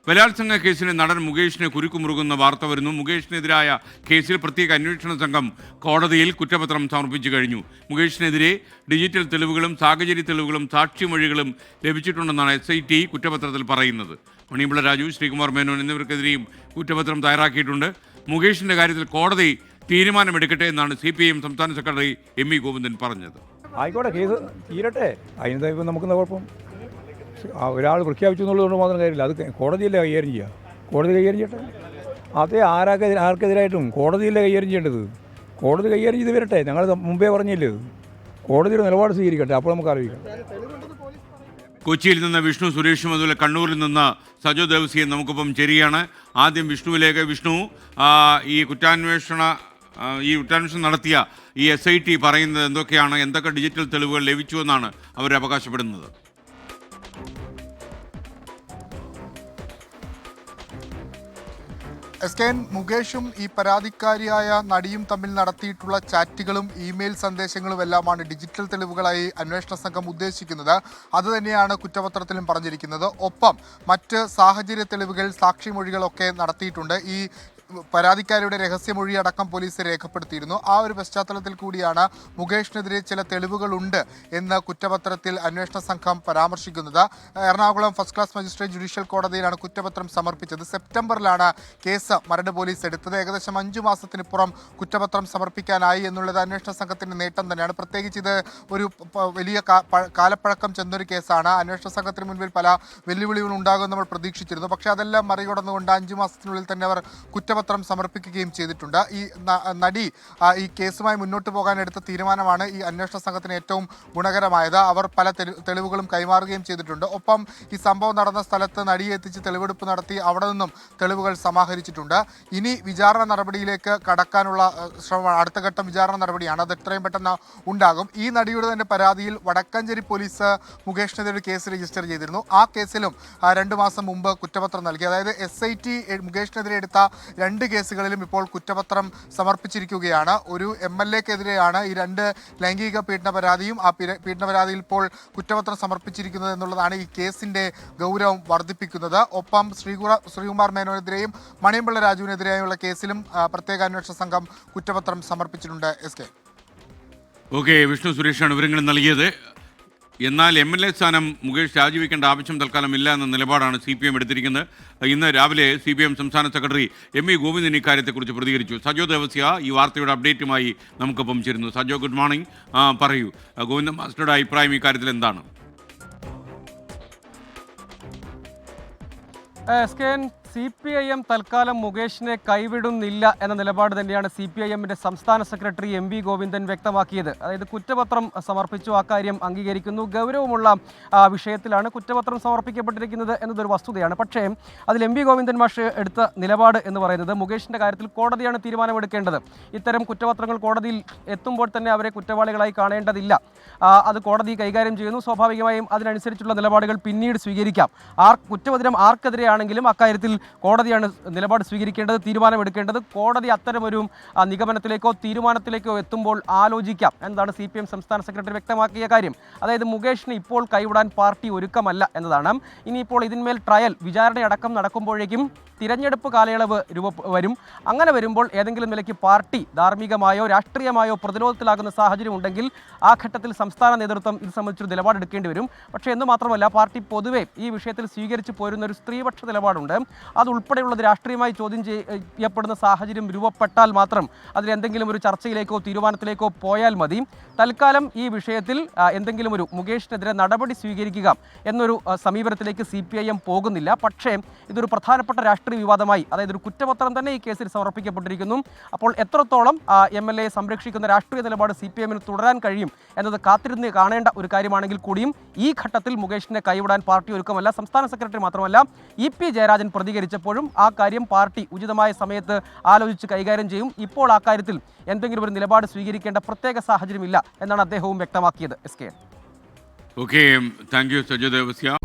ബലാത്സംഗ കേസിലെ നടൻ മുകേഷിനെ കുരുക്കുമുറുകുന്ന വാർത്ത വരുന്നു. മുകേഷിനെതിരായ കേസിൽ പ്രത്യേക അന്വേഷണ സംഘം കോടതിയിൽ കുറ്റപത്രം സമർപ്പിച്ചു കഴിഞ്ഞു. മുകേഷിനെതിരെ ഡിജിറ്റൽ തെളിവുകളും സാഹചര്യ തെളിവുകളും സാക്ഷിമൊഴികളും ലഭിച്ചിട്ടുണ്ടെന്നാണ് SIT കുറ്റപത്രത്തിൽ പറയുന്നത്. മണിയമ്പിള്ള രാജു, ശ്രീകുമാർ മേനോൻ എന്നിവർക്കെതിരെയും കുറ്റപത്രം തയ്യാറാക്കിയിട്ടുണ്ട്. മുകേഷിന്റെ കാര്യത്തിൽ കോടതി തീരുമാനമെടുക്കട്ടെ എന്നാണ് CPIM സംസ്ഥാന സെക്രട്ടറി MV ഗോവിന്ദൻ പറഞ്ഞത്. ആയിക്കോട്ടെ, കേസ് തീരട്ടെ. അതിന് നമുക്ക് കുഴപ്പം. ഒരാൾ പ്രഖ്യാപിച്ചു എന്നുള്ളതുകൊണ്ട് മാത്രം കാര്യമില്ല. അത് കോടതിയല്ലേ കൈകാര്യം ചെയ്യുക. കോടതി കൈകാര്യം ചെയ്യട്ടെ. അതേ ആർക്കെതിരായിട്ടും കോടതിയല്ലേ കൈകാര്യം ചെയ്യേണ്ടത്. കോടതി കൈകാര്യം ചെയ്ത് വരട്ടെ. ഞങ്ങൾ മുമ്പേ പറഞ്ഞില്ലേ, കോടതിയുടെ നിലപാട് സ്വീകരിക്കട്ടെ, അപ്പോൾ നമുക്ക് ആലോചിക്കാം. കൊച്ചിയിൽ നിന്ന് വിഷ്ണു സുരേഷും അതുപോലെ കണ്ണൂരിൽ നിന്ന് സജോ ദേവസിയും നമുക്കൊപ്പം ചേരുകയാണ്. ആദ്യം വിഷ്ണുവിലേക്ക്. വിഷ്ണു, ഈ കുറ്റാന്വേഷണം നടത്തിയ ഈ SIT പറയുന്നത് എന്തൊക്കെയാണ്? എന്തൊക്കെ ഡിജിറ്റൽ തെളിവുകൾ ലഭിച്ചു എന്നാണ് അവർ അവകാശപ്പെടുന്നത്? SKN, മുകേഷും ഈ പരാതിക്കാരിയായ നടിയും തമ്മിൽ നടത്തിയിട്ടുള്ള ചാറ്റുകളും ഇമെയിൽ സന്ദേശങ്ങളും എല്ലാമാണ് ഡിജിറ്റൽ തെളിവുകളായി അന്വേഷണ സംഘം ഉദ്ദേശിക്കുന്നത്. അതുതന്നെയാണ് കുറ്റപത്രത്തിലും പറഞ്ഞിരിക്കുന്നത്. ഒപ്പം മറ്റ് സാഹചര്യ തെളിവുകൾ, സാക്ഷിമൊഴികളൊക്കെ നടത്തിയിട്ടുണ്ട്. ഈ പരാതിക്കാരിയുടെ രഹസ്യമൊഴി അടക്കം പോലീസ് രേഖപ്പെടുത്തിയിരുന്നു. ആ ഒരു പശ്ചാത്തലത്തിൽ കൂടിയാണ് മുകേഷിനെതിരെ ചില തെളിവുകളുണ്ട് എന്ന് കുറ്റപത്രത്തിൽ അന്വേഷണ സംഘം പരാമർശിക്കുന്നത്. Ernakulam first class magistrate judicial കോടതിയിലാണ് കുറ്റപത്രം സമർപ്പിച്ചത്. സെപ്റ്റംബറിലാണ് കേസ് മരട് പോലീസ് എടുത്തത്. ഏകദേശം 5 മാസത്തിനിപ്പുറം കുറ്റപത്രം സമർപ്പിക്കാനായി എന്നുള്ളത് അന്വേഷണ സംഘത്തിൻ്റെ നേട്ടം തന്നെയാണ്. പ്രത്യേകിച്ച് ഇത് ഒരു വലിയ കാലപ്പഴക്കം ചെന്നൊരു കേസാണ്. അന്വേഷണ സംഘത്തിന് മുൻപിൽ പല വെല്ലുവിളികളും ഉണ്ടാകുമെന്ന് നമ്മൾ പ്രതീക്ഷിച്ചിരുന്നു. പക്ഷേ അതെല്ലാം മറികടന്നുകൊണ്ട് 5 മാസത്തിനുള്ളിൽ തന്നെ അവർ കുറ്റപത്രം സമർപ്പിക്കുകയും ചെയ്തിട്ടുണ്ട്. ഈ നടി ഈ കേസുമായി മുന്നോട്ട് പോകാൻ എടുത്ത തീരുമാനമാണ് ഈ അന്വേഷണ സംഘത്തിന് ഏറ്റവും ഗുണകരമായത്. അവർ പല തെളിവുകളും കൈമാറുകയും ചെയ്തിട്ടുണ്ട്. ഒപ്പം ഈ സംഭവം നടന്ന സ്ഥലത്ത് നടിയെ എത്തിച്ച് തെളിവെടുപ്പ് നടത്തി അവിടെ നിന്നും തെളിവുകൾ സമാഹരിച്ചിട്ടുണ്ട്. ഇനി വിചാരണ നടപടിയിലേക്ക് കടക്കാനുള്ള ശ്രമമാണ്. അടുത്ത ഘട്ടം വിചാരണ നടപടിയാണ്. അത് എത്രയും പെട്ടെന്ന് ഉണ്ടാകും. ഈ നടിയുടെ തന്നെ പരാതിയിൽ വടക്കഞ്ചേരി പോലീസ് മുകേഷിനെതിരെ കേസ് രജിസ്റ്റർ ചെയ്തിരുന്നു. ആ കേസിലും 2 മാസം മുമ്പ് കുറ്റപത്രം നൽകി. അതായത് SIT മുകേഷിനെതിരെ എടുത്ത 2 കേസുകളിലും ഇപ്പോൾ കുറ്റപത്രം സമർപ്പിച്ചിരിക്കുകയാണ്. ഒരു MLAക്കെതിരെയാണ് ഈ 2 ലൈംഗിക പീഡന പരാതിയും. ആ പീഡന പരാതിയിൽ ഇപ്പോൾ കുറ്റപത്രം സമർപ്പിച്ചിരിക്കുന്നത് എന്നുള്ളതാണ് ഈ കേസിന്റെ ഗൗരവം വർദ്ധിപ്പിക്കുന്നത്. ഒപ്പം ശ്രീകുമാർ മേനോനെതിരെയും മണിയമ്പിള്ള രാജുവിനെതിരെയുള്ള കേസിലും പ്രത്യേക അന്വേഷണ സംഘം കുറ്റപത്രം സമർപ്പിച്ചിട്ടുണ്ട്. ഓക്കെ, വിഷ്ണു സുരേഷാണ് വിവരങ്ങൾ നൽകിയത്. എന്നാൽ MLA സ്ഥാനം മുകേഷ് രാജിവെക്കേണ്ട ആവശ്യം തൽക്കാലം ഇല്ല എന്ന നിലപാടാണ് CPM എടുത്തിരിക്കുന്നത്. ഇന്ന് രാവിലെ CPM സംസ്ഥാന സെക്രട്ടറി MV ഗോവിന്ദൻ ഇക്കാര്യത്തെക്കുറിച്ച് പ്രതികരിച്ചു. സജോ ദേവസ്യ ഈ വാർത്തയുടെ അപ്ഡേറ്റുമായി നമുക്കൊപ്പം ചേരുന്നു. Sajo, good morning. പറയൂ, ഗോവിന്ദൻ മാസ്റ്ററുടെ അഭിപ്രായം ഇക്കാര്യത്തിൽ എന്താണ്? CPIM തൽക്കാലം മുകേഷിനെ കൈവിടുന്നില്ല എന്ന നിലപാട് തന്നെയാണ് CPIMന്റെ സംസ്ഥാന സെക്രട്ടറി MV ഗോവിന്ദൻ വ്യക്തമാക്കിയത്. അതായത് കുറ്റപത്രം സമർപ്പിച്ചു, ആ കാര്യം അംഗീകരിക്കുന്നു. ഗൗരവമുള്ള വിഷയത്തിലാണ് കുറ്റപത്രം സമർപ്പിക്കപ്പെട്ടിരിക്കുന്നത് എന്നതൊരു വസ്തുതയാണ്. പക്ഷേ അതിൽ MV ഗോവിന്ദൻ മാഷ് എടുത്ത നിലപാട് എന്ന് പറയുന്നത് മുകേഷിൻ്റെ കാര്യത്തിൽ കോടതിയാണ് തീരുമാനമെടുക്കേണ്ടത്. ഇത്തരം കുറ്റപത്രങ്ങൾ കോടതിയിൽ എത്തുമ്പോൾ തന്നെ അവരെ കുറ്റവാളികളായി കാണേണ്ടതില്ല. അത് കോടതി കൈകാര്യം ചെയ്യുന്നു. സ്വാഭാവികമായും അതിനനുസരിച്ചുള്ള നിലപാടുകൾ പിന്നീട് സ്വീകരിക്കാം. കുറ്റപത്രം ആർക്കെതിരെയാണെങ്കിലും അക്കാര്യത്തിൽ കോടതിയാണ് നിലപാട് സ്വീകരിക്കേണ്ടത്, തീരുമാനമെടുക്കേണ്ടത്. കോടതി അത്തരമൊരു നിഗമനത്തിലേക്കോ തീരുമാനത്തിലേക്കോ എത്തുമ്പോൾ ആലോചിക്കാം എന്നതാണ് CPM സംസ്ഥാന സെക്രട്ടറി വ്യക്തമാക്കിയ കാര്യം. അതായത് മുകേഷിന് ഇപ്പോൾ കൈവിടാൻ പാർട്ടി ഒരുക്കമല്ല എന്നതാണ്. ഇനിയിപ്പോൾ ഇതിന്മേൽ ട്രയൽ, വിചാരണയടക്കം നടക്കുമ്പോഴേക്കും തിരഞ്ഞെടുപ്പ് കാലയളവ് വരും. അങ്ങനെ വരുമ്പോൾ ഏതെങ്കിലും നിലയ്ക്ക് പാർട്ടി ധാർമ്മികമായോ രാഷ്ട്രീയമായോ പ്രതിരോധത്തിലാകുന്ന സാഹചര്യം ഉണ്ടെങ്കിൽ ആ ഘട്ടത്തിൽ സംസ്ഥാന നേതൃത്വം ഇത് സംബന്ധിച്ചൊരു നിലപാടെടുക്കേണ്ടി വരും. പക്ഷേ എന്ന് മാത്രമല്ല, പാർട്ടി പൊതുവെ ഈ വിഷയത്തിൽ സ്വീകരിച്ചു പോരുന്ന ഒരു സ്ത്രീപക്ഷ നിലപാടുണ്ട്. അതുൾപ്പെടെയുള്ളത് രാഷ്ട്രീയമായി ചോദ്യം ചെയ്യപ്പെടുന്ന സാഹചര്യം രൂപപ്പെട്ടാൽ മാത്രം അതിലെന്തെങ്കിലും ഒരു ചർച്ചയിലേക്കോ തീരുമാനത്തിലേക്കോ പോയാൽ മതി. തൽക്കാലം ഈ വിഷയത്തിൽ എന്തെങ്കിലും ഒരു മുകേഷിനെതിരെ നടപടി സ്വീകരിക്കുക എന്നൊരു സമീപനത്തിലേക്ക് CPIM പോകുന്നില്ല. പക്ഷേ ഇതൊരു പ്രധാനപ്പെട്ട രാഷ്ട്രീയ വിവാദമായി, അതായത് ഒരു കുറ്റപത്രം തന്നെ ഈ കേസിൽ സമർപ്പിക്കപ്പെട്ടിരിക്കുന്നു. അപ്പോൾ എത്രത്തോളം MLA സംരക്ഷിക്കുന്ന രാഷ്ട്രീയ നിലപാട് CPIMന് തുടരാൻ കഴിയും എന്നത് കാത്തിരുന്ന് കാണേണ്ട ഒരു കാര്യമാണെങ്കിൽ കൂടിയും ഈ ഘട്ടത്തിൽ മുകേഷിനെ കൈവിടാൻ പാർട്ടി ഒരുക്കമല്ല. സംസ്ഥാന സെക്രട്ടറി മാത്രമല്ല, EP ജയരാജൻ പ്രതികരിച്ചപ്പോഴും ആ കാര്യം പാർട്ടി ഉചിതമായ സമയത്ത് ആലോചിച്ച് കൈകാര്യം ചെയ്യും. ഇപ്പോൾ ആ കാര്യത്തിൽ എന്തെങ്കിലും ഒരു നിലപാട് സ്വീകരിക്കേണ്ട പ്രത്യേക സാഹചര്യമില്ല എന്നാണ് അദ്ദേഹവും വ്യക്തമാക്കിയത്. Okay, thank you Sajo Devasya.